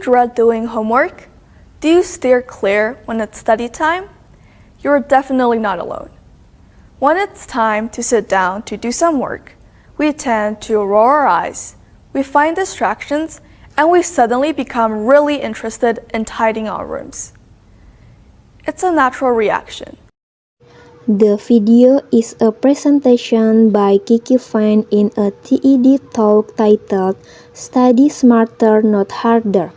dread doing homework? Do you steer clear when it's study time? You're definitely not alone. When it's time to sit down to do some work, we tend to roll our eyes, we find distractions, and we suddenly become really interested in tidying our rooms. It's a natural reaction. The video is a presentation by Kiki Fan in a TED talk titled Study Smarter Not Harder.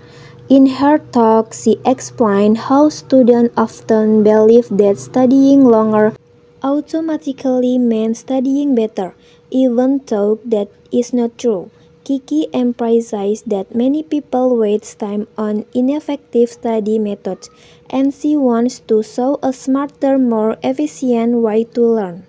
In her talk, she explained how students often believe that studying longer automatically means studying better, even though that is not true. Kiki emphasized that many people waste time on ineffective study methods, and she wants to show a smarter, more efficient way to learn.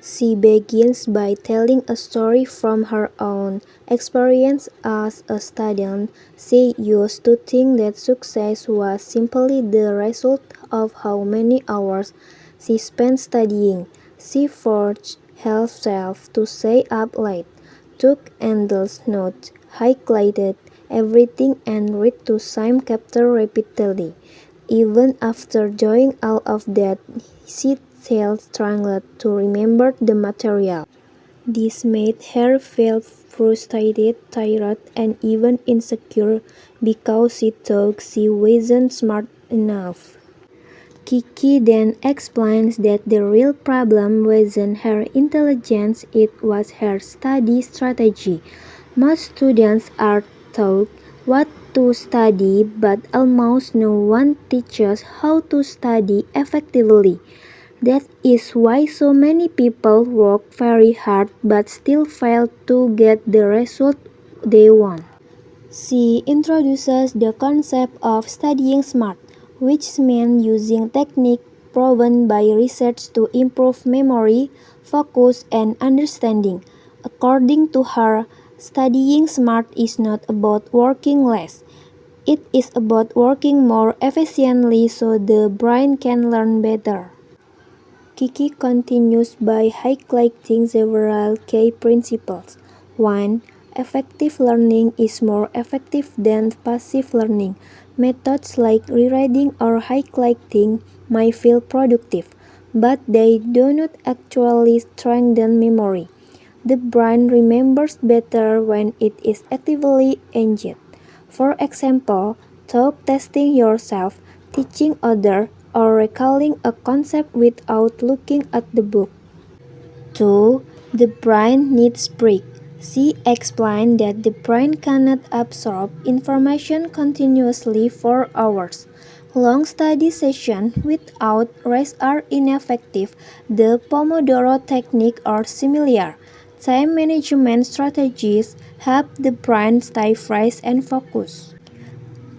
She begins by telling a story from her own experience as a student. She used to think that success was simply the result of how many hours she spent studying. She forced herself to stay up late, took endless notes, highlighted everything, and read the same chapter repeatedly. Even after doing all of that, she still struggled to remember the material. This made her feel frustrated, tired, and even insecure because she thought she wasn't smart enough. Kiki then explains that the real problem wasn't her intelligence, it was her study strategy. Most students are taught what to study, but almost no one teaches how to study effectively. That is why so many people work very hard but still fail to get the result they want. She introduces the concept of studying smart, which means using techniques proven by research to improve memory, focus, and understanding. According to her, studying smart is not about working less. It is about working more efficiently so the brain can learn better. Kiki continues by highlighting several key principles. 1. Effective learning is more effective than passive learning. Methods like rereading or highlighting may feel productive, but they do not actually strengthen memory. The brain remembers better when it is actively engaged. For example, thought testing yourself, teaching others, or recalling a concept without looking at the book. 2. The brain needs break. She explained that the brain cannot absorb information continuously for hours. Long study sessions without rest are ineffective. The Pomodoro technique or similar time management strategies help the brain stay fresh and focused.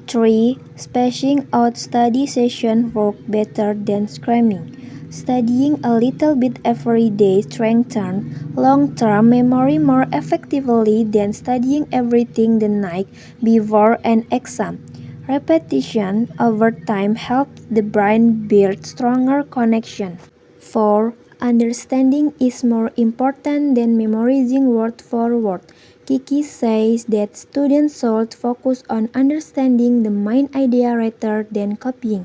3. Spacing out study sessions work better than cramming. Studying a little bit every day strengthens long-term memory more effectively than studying everything the night before an exam. Repetition over time helps the brain build stronger connections. 4. Understanding is more important than memorizing word for word. Kiki says that students should focus on understanding the main idea rather than copying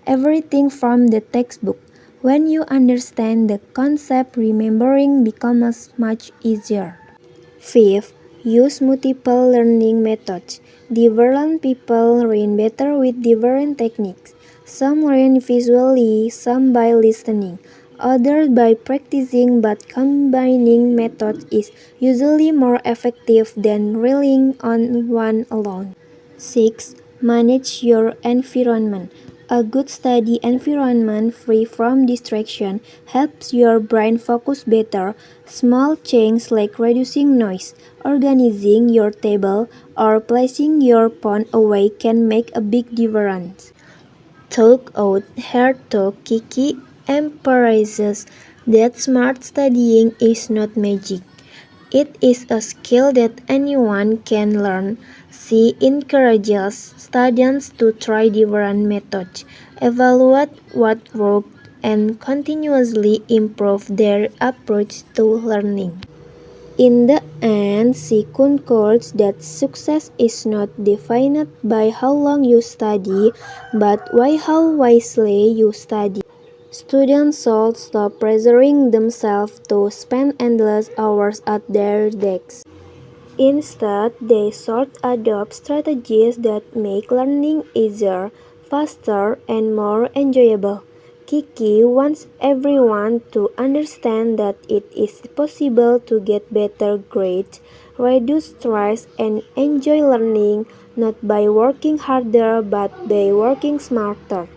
everything from the textbook. When you understand the concept, remembering becomes much easier. 5. Use multiple learning methods. Different people learn better with different techniques. Some learn visually, some by listening, others by practicing, but combining methods is usually more effective than relying on one alone. 6. Manage your environment. A good study environment free from distraction helps your brain focus better. Small changes like reducing noise, organizing your table, or placing your phone away can make a big difference. Talk out her talk, Kiki emphasizes that smart studying is not magic. It is a skill that anyone can learn. She encourages students to try different methods, evaluate what worked, and continuously improve their approach to learning. In the end, she concludes that success is not defined by how long you study, but by how wisely you study. Students should stop pressuring themselves to spend endless hours at their desks. Instead, they should adopt strategies that make learning easier, faster, and more enjoyable. Kiki wants everyone to understand that it is possible to get better grades, reduce stress, and enjoy learning not by working harder but by working smarter.